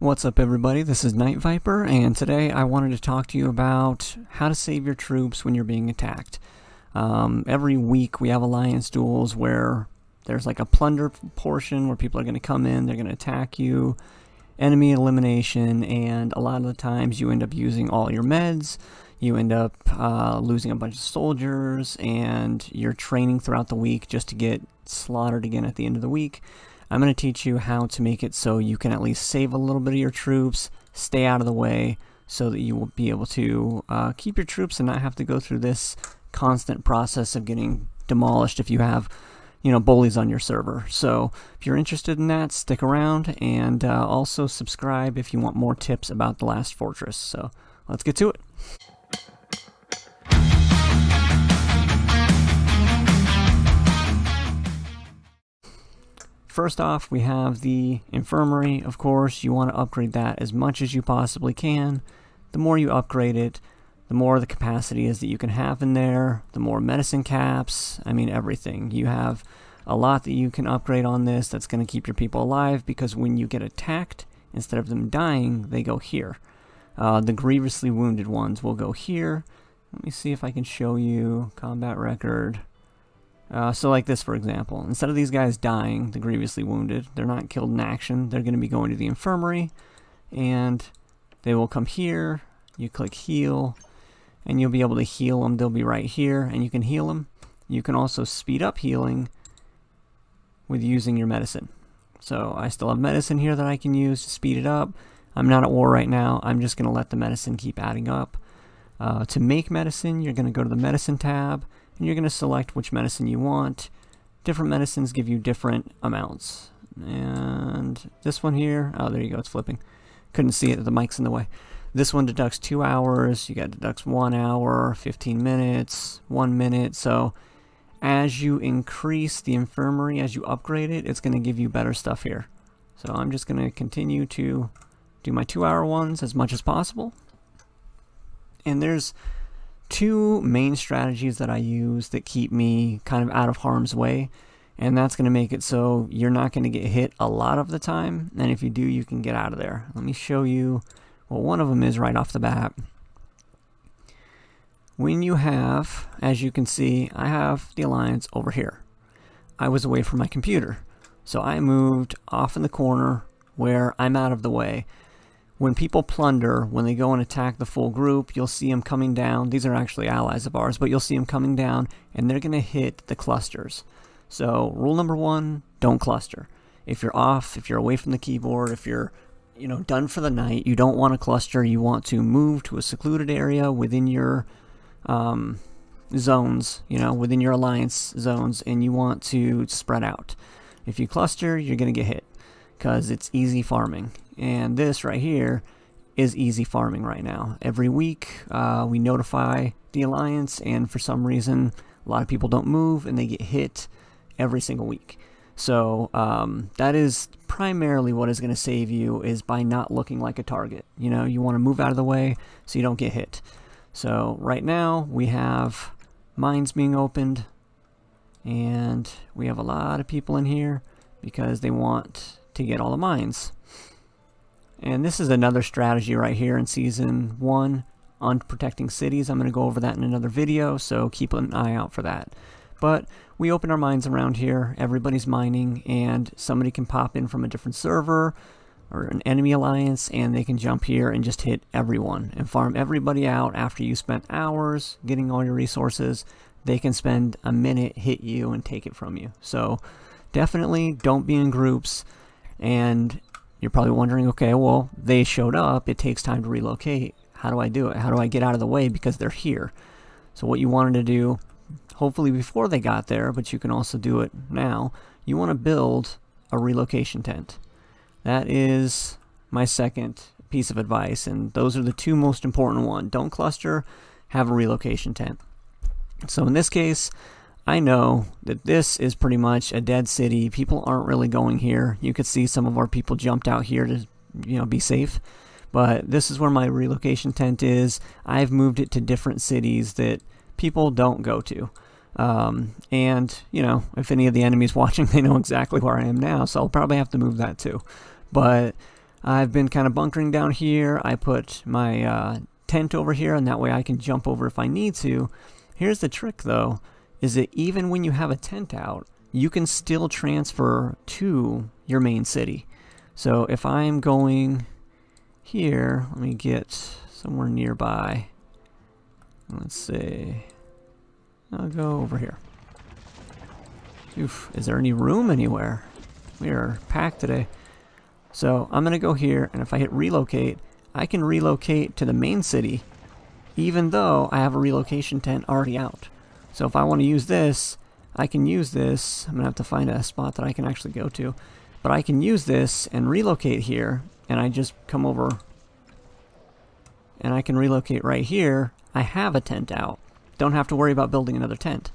What's up, everybody? This is Night Viper, and today I wanted to talk to you about how to save your troops when you're being attacked. Every week we have alliance duels where there's like a plunder portion where people are going to come in, they're going to attack you, enemy elimination, and a lot of the times you end up using all your meds, you end up losing a bunch of soldiers, and you're training throughout the week just to get slaughtered again at the end of the week. I'm going to teach you how to make it so you can at least save a little bit of your troops, stay out of the way, so that you will be able to keep your troops and not have to go through this constant process of getting demolished if you have, bullies on your server. So if you're interested in that, stick around, and also subscribe if you want more tips about the Last Fortress. So let's get to it. First off, we have the Infirmary. Of course, you want to upgrade that as much as you possibly can. The more you upgrade it, the more the capacity is that you can have in there, the more medicine caps, everything. You have a lot that you can upgrade on this that's going to keep your people alive, because when you get attacked, instead of them dying, they go here. The grievously wounded ones will go here. Let me see if I can show you combat record. So like this, for example, instead of these guys dying, the grievously wounded, they're not killed in action, they're going to be going to the Infirmary, and they will come here, you click heal, and you'll be able to heal them. They'll be right here, and you can heal them. You can also speed up healing with using your medicine. So I still have medicine here that I can use to speed it up. I'm not at war right now, I'm just going to let the medicine keep adding up. To make medicine, you're going to go to the medicine tab, and you're going to select which medicine you want. Different medicines give you different amounts. And this one here, oh, there you go, it's flipping. Couldn't see it, the mic's in the way. This one deducts 2 hours, you got deducts 1 hour, 15 minutes, 1 minute. So as you increase the Infirmary, as you upgrade it, it's going to give you better stuff here. So I'm just going to continue to do my 2-hour ones as much as possible. And there's 2 main strategies that I use that keep me kind of out of harm's way, and that's going to make it so you're not going to get hit a lot of the time, and if you do, you can get out of there. Let me show you what one of them is right off the bat. When you have, as you can see, I have the Alliance over here. I was away from my computer, so I moved off in the corner where I'm out of the way. When people plunder, when they go and attack the full group, you'll see them coming down. These are actually allies of ours, but you'll see them coming down, and they're going to hit the clusters. So rule number 1, don't cluster. If you're off, if you're away from the keyboard, if you're done for the night, you don't want to cluster. You want to move to a secluded area within your zones, within your alliance zones, and you want to spread out. If you cluster, you're going to get hit, because it's easy farming. And this right here is easy farming right now. Every week we notify the Alliance, and for some reason a lot of people don't move and they get hit every single week. So that is primarily what is going to save you, is by not looking like a target. You want to move out of the way so you don't get hit. So right now we have mines being opened, and we have a lot of people in here because they want to get all the mines. And this is another strategy right here in Season 1 on protecting cities. I'm going to go over that in another video, so keep an eye out for that. But we open our mines around here, everybody's mining, and somebody can pop in from a different server or an enemy alliance, and they can jump here and just hit everyone and farm everybody out. After you spent hours getting all your resources, they can spend a minute, hit you, and take it from you. So definitely don't be in groups. And you're probably wondering, okay, well, they showed up, it takes time to relocate. How do I do it? How do I get out of the way because they're here? So what you wanted to do, hopefully before they got there, but you can also do it now, you want to build a relocation tent. That is my second piece of advice, and those are the 2 most important ones. Don't cluster, have a relocation tent. So in this case, I know that this is pretty much a dead city. People aren't really going here. You could see some of our people jumped out here to, be safe. But this is where my relocation tent is. I've moved it to different cities that people don't go to. And, if any of the enemies watching, they know exactly where I am now, so I'll probably have to move that too. But I've been kind of bunkering down here. I put my tent over here, and that way I can jump over if I need to. Here's the trick, though, is that even when you have a tent out, you can still transfer to your main city. So if I'm going here, let me get somewhere nearby. Let's see. I'll go over here. Oof, is there any room anywhere? We are packed today. So I'm going to go here, and if I hit relocate, I can relocate to the main city, even though I have a relocation tent already out. So if I want to use this, I can use this. I'm going to have to find a spot that I can actually go to. But I can use this and relocate here, and I just come over, and I can relocate right here. I have a tent out. Don't have to worry about building another tent.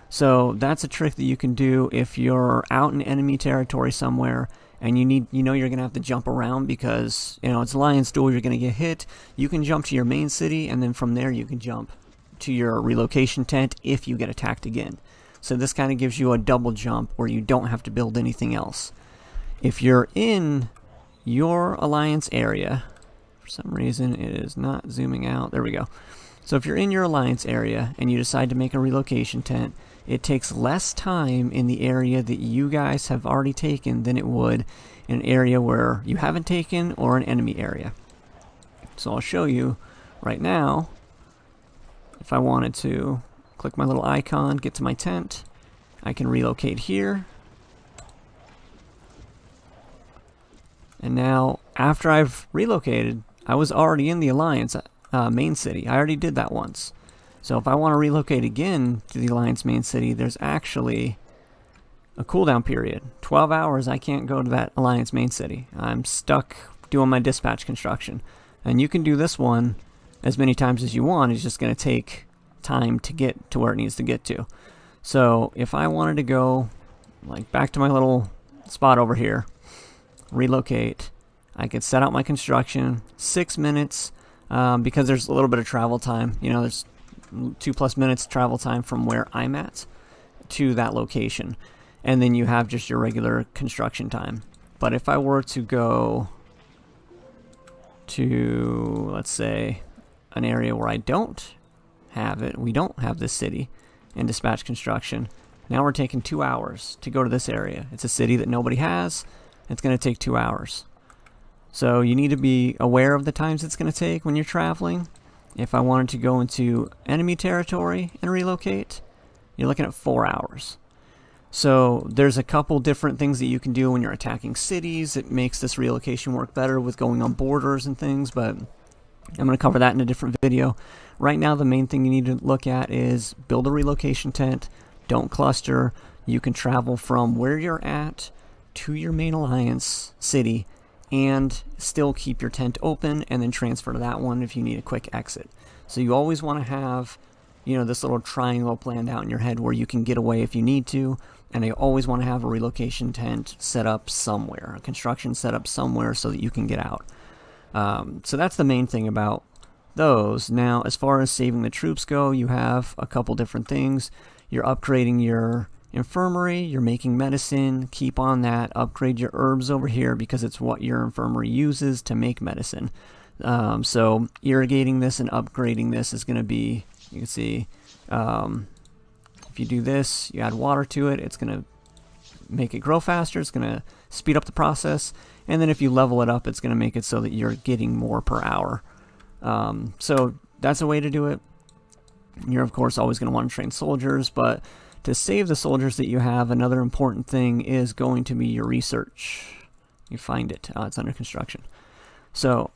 So that's a trick that you can do if you're out in enemy territory somewhere and you know you're going to have to jump around because, it's Lion's Duel, you're going to get hit. You can jump to your main city, and then from there you can jump to your relocation tent if you get attacked again. So this kind of gives you a double jump where you don't have to build anything else. If you're in your alliance area, for some reason it is not zooming out. There we go. So if you're in your alliance area and you decide to make a relocation tent, it takes less time in the area that you guys have already taken than it would in an area where you haven't taken or an enemy area. So I'll show you right now. If I wanted to click my little icon, get to my tent, I can relocate here. And now, after I've relocated, I was already in the Alliance main city. I already did that once. So if I want to relocate again to the Alliance main city, there's actually a cooldown period. 12 hours, I can't go to that Alliance main city. I'm stuck doing my dispatch construction. And you can do this one as many times as you want. It's just going to take time to get to where it needs to get to. So if I wanted to go like back to my little spot over here, relocate, I could set out my construction, 6 minutes, because there's a little bit of travel time. There's 2+ minutes travel time from where I'm at to that location, and then you have just your regular construction time. But if I were to go to, let's say, an area where I don't have it, we don't have this city in dispatch construction, now we're taking 2 hours to go to this area. It's a city that nobody has. It's going to take 2 hours. So you need to be aware of the times it's going to take when you're traveling. If I wanted to go into enemy territory and relocate, you're looking at 4 hours. So there's a couple different things that you can do when you're attacking cities. It makes this relocation work better with going on borders and things, but I'm going to cover that in a different video. Right now, the main thing you need to look at is build a relocation tent. Don't cluster. You can travel from where you're at to your main alliance city and still keep your tent open and then transfer to that one if you need a quick exit. So you always want to have, this little triangle planned out in your head where you can get away if you need to, and you always want to have a relocation tent set up somewhere, a construction set up somewhere so that you can get out. So that's the main thing about those. Now, as far as saving the troops go, you have a couple different things. You're upgrading your infirmary, you're making medicine, keep on that. Upgrade your herbs over here because it's what your infirmary uses to make medicine. So irrigating this and upgrading this is going to be, you can see, if you do this, you add water to it, it's going to make it grow faster, it's going to speed up the process, and then if you level it up, it's going to make it so that you're getting more per hour. So that's a way to do it. You're of course always going to want to train soldiers, but to save the soldiers that you have, another important thing is going to be your research. You find it. It's under construction. So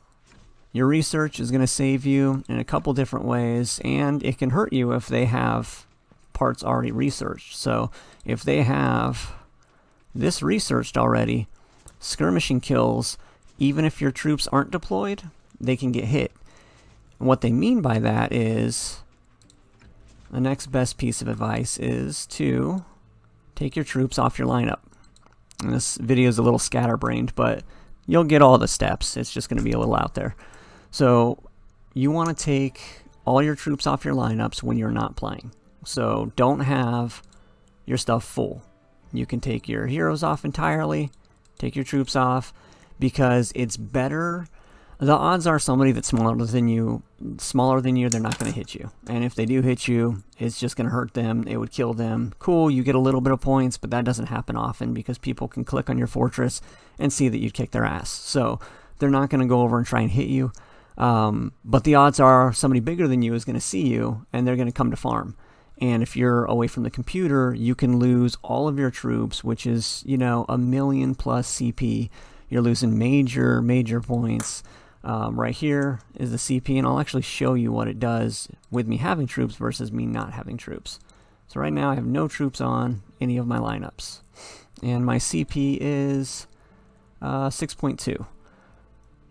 your research is going to save you in a couple different ways, and it can hurt you if they have parts already researched. So if they have this researched already, skirmishing kills, even if your troops aren't deployed, they can get hit. And what they mean by that is, the next best piece of advice is to take your troops off your lineup. And this video is a little scatterbrained, but you'll get all the steps. It's just going to be a little out there. So you want to take all your troops off your lineups when you're not playing. So don't have your stuff full. You can take your heroes off entirely, take your troops off, because it's better. The odds are somebody that's smaller than you, they're not going to hit you. And if they do hit you, it's just going to hurt them. It would kill them. Cool, you get a little bit of points, but that doesn't happen often because people can click on your fortress and see that you kick their ass. So they're not going to go over and try and hit you. But the odds are somebody bigger than you is going to see you, and they're going to come to farm. And if you're away from the computer, you can lose all of your troops, which is, you know, 1,000,000 plus CP. You're losing major points. Right here is the CP, and I'll actually show you what it does with me having troops versus me not having troops. So right now I have no troops on any of my lineups, and my CP is 6.2.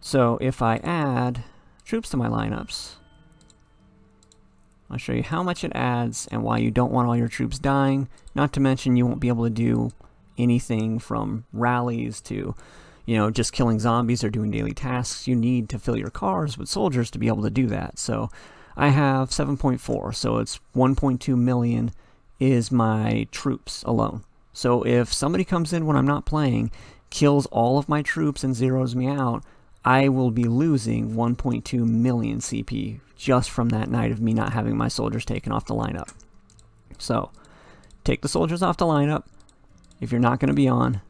So if I add troops to my lineups, I'll show you how much it adds and why you don't want all your troops dying. Not to mention you won't be able to do anything from rallies to, you know, just killing zombies or doing daily tasks. You need to fill your cars with soldiers to be able to do that. So I have 7.4, so it's 1.2 million is my troops alone. So if somebody comes in when I'm not playing, kills all of my troops and zeroes me out, I will be losing 1.2 million CP just from that night of me not having my soldiers taken off the lineup. So take the soldiers off the lineup if you're not going to be on.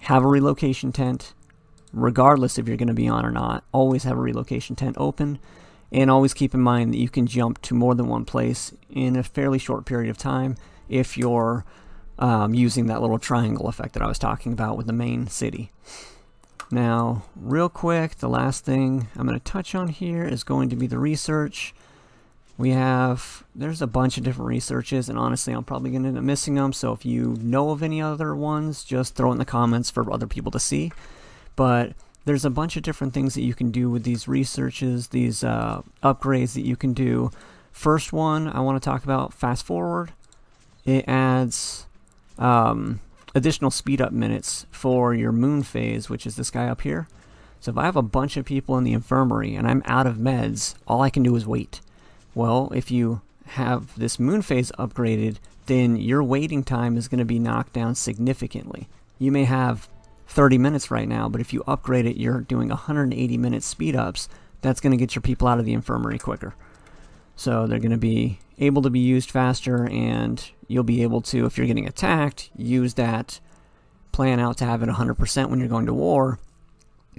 Have a relocation tent, regardless if you're going to be on or not. Always have a relocation tent open, and always keep in mind that you can jump to more than one place in a fairly short period of time if you're using that little triangle effect that I was talking about with the main city. Now, real quick, the last thing I'm going to touch on here is going to be the research. There's a bunch of different researches, and honestly, I'm probably going to end up missing them, so if you know of any other ones, just throw it in the comments for other people to see. But there's a bunch of different things that you can do with these researches, these upgrades that you can do. First one, I want to talk about fast forward. It adds additional speed up minutes for your moon phase, which is this guy up here. So if I have a bunch of people in the infirmary and I'm out of meds, all I can do is wait. Well, if you have this moon phase upgraded, then your waiting time is going to be knocked down significantly. You may have 30 minutes right now, but if you upgrade it, you're doing 180 minute speed ups. That's going to get your people out of the infirmary quicker. So they're going to be able to be used faster, and you'll be able to, if you're getting attacked, use that plan out to have it 100% when you're going to war.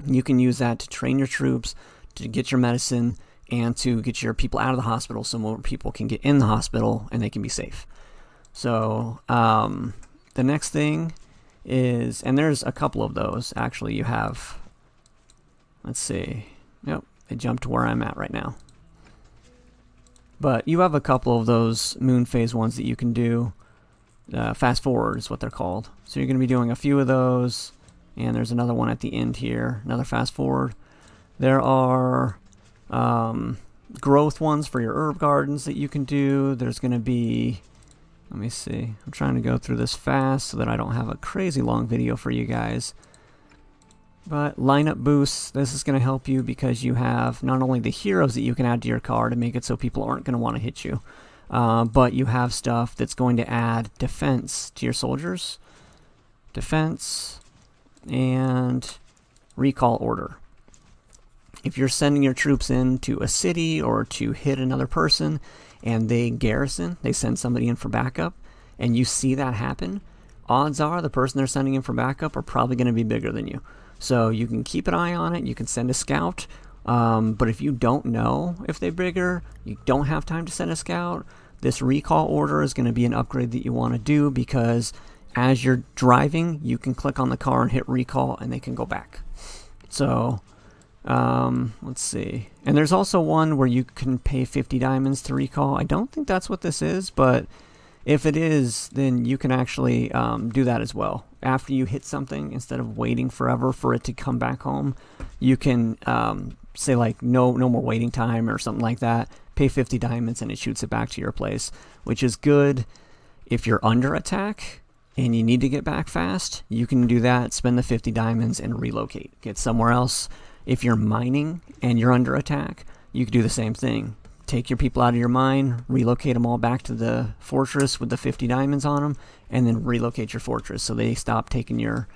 You can use that to train your troops, to get your medicine, and to get your people out of the hospital so more people can get in the hospital and they can be safe. So the next thing is, and there's a couple of those actually. You have, let's see, yep, it jumped to where I'm at right now. But you have a couple of those moon phase ones that you can do. Fast forward is what they're called. So you're going to be doing a few of those, and there's another one at the end here, another fast forward. There are growth ones for your herb gardens that you can do. There's going to be, let me see, I'm trying to go through this fast so that I don't have a crazy long video for you guys. But lineup boosts, this is going to help you because you have not only the heroes that you can add to your card to make it so people aren't going to want to hit you, but you have stuff that's going to add defense to your soldiers. Defense and recall order. If you're sending your troops into a city or to hit another person and they garrison, they send somebody in for backup, and you see that happen, odds are the person they're sending in for backup are probably going to be bigger than you. So you can keep an eye on it, you can send a scout, but if you don't know if they're bigger, you don't have time to send a scout, this recall order is going to be an upgrade that you want to do, because as you're driving, you can click on the car and hit recall and they can go back. So let's see. And there's also one where you can pay 50 diamonds to recall. I don't think that's what this is, but if it is, then you can actually do that as well. After you hit something, instead of waiting forever for it to come back home, you can say like no more waiting time or something like that. Pay 50 diamonds and it shoots it back to your place, which is good if you're under attack and you need to get back fast. You can do that, spend the 50 diamonds and relocate, get somewhere else. If you're mining and you're under attack, you can do the same thing. Take your people out of your mine, relocate them all back to the fortress with the 50 diamonds on them, and then relocate your fortress so they stop taking your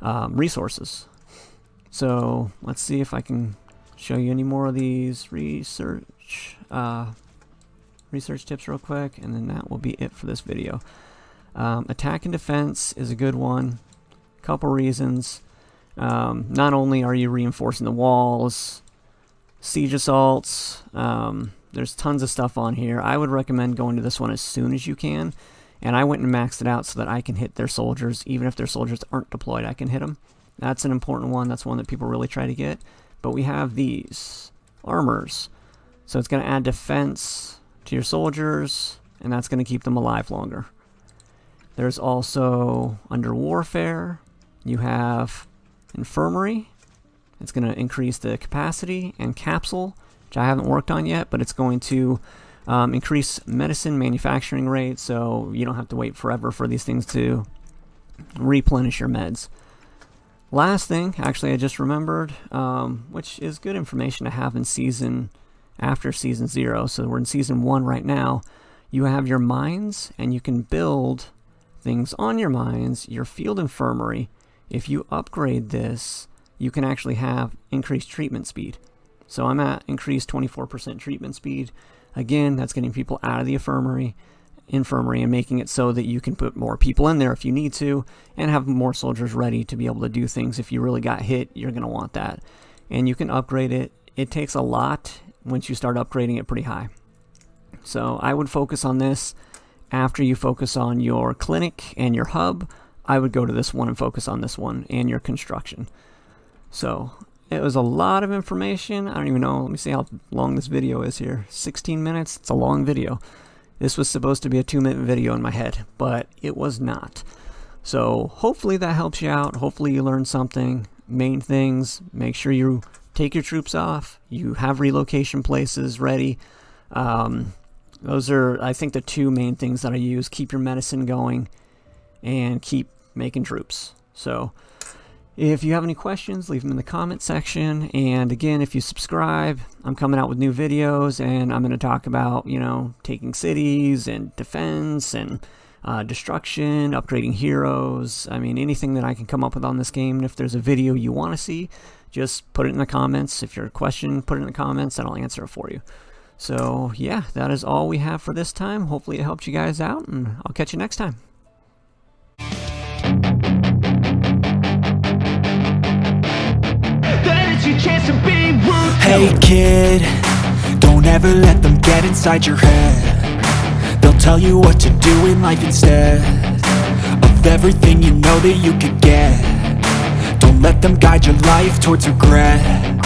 resources. So let's see if I can show you any more of these research tips real quick, and then that will be it for this video. Attack and defense is a good one. Couple reasons. Not only are you reinforcing the walls, siege assaults, there's tons of stuff on here. I would recommend going to this one as soon as you can, and I went and maxed it out so that I can hit their soldiers. Even if their soldiers aren't deployed, I can hit them. That's an important one. That's one that people really try to get. But we have these armors, so it's going to add defense to your soldiers, and that's going to keep them alive longer. There's also, under warfare, you have Infirmary. It's going to increase the capacity, and capsule, which I haven't worked on yet, but it's going to increase medicine manufacturing rate, so you don't have to wait forever for these things to replenish your meds. Last thing, actually, I just remembered, which is good information to have in after season 0. So we're in season 1 right now. You have your mines, and you can build things on your mines. Your field infirmary, if you upgrade this, you can actually have increased treatment speed. So I'm at increased 24% treatment speed. Again, that's getting people out of the infirmary and making it so that you can put more people in there if you need to, and have more soldiers ready to be able to do things. If you really got hit, you're going to want that. And you can upgrade it. It takes a lot once you start upgrading it pretty high. So I would focus on this. After you focus on your clinic and your hub, I would go to this one and focus on this one and your construction. So it was a lot of information. I don't even know. Let me see how long this video is here. 16 minutes. It's a long video. This was supposed to be a 2-minute video in my head, but it was not. So hopefully that helps you out. Hopefully you learned something. Main things, make sure you take your troops off. You have relocation places ready. Those are, I think, the 2 main things that I use. Keep your medicine going and keep making troops. So if you have any questions, leave them in the comment section. And again, if you subscribe, I'm coming out with new videos, and I'm going to talk about, taking cities and defense and destruction, upgrading heroes. I mean, anything that I can come up with on this game. And if there's a video you want to see, just put it in the comments. If you're a question, put it in the comments and I'll answer it for you. So yeah, that is all we have for this time. Hopefully it helped you guys out, and I'll catch you next time. Hey kid, don't ever let them get inside your head. They'll tell you what to do in life instead of everything you know that you could get. Don't let them guide your life towards regret.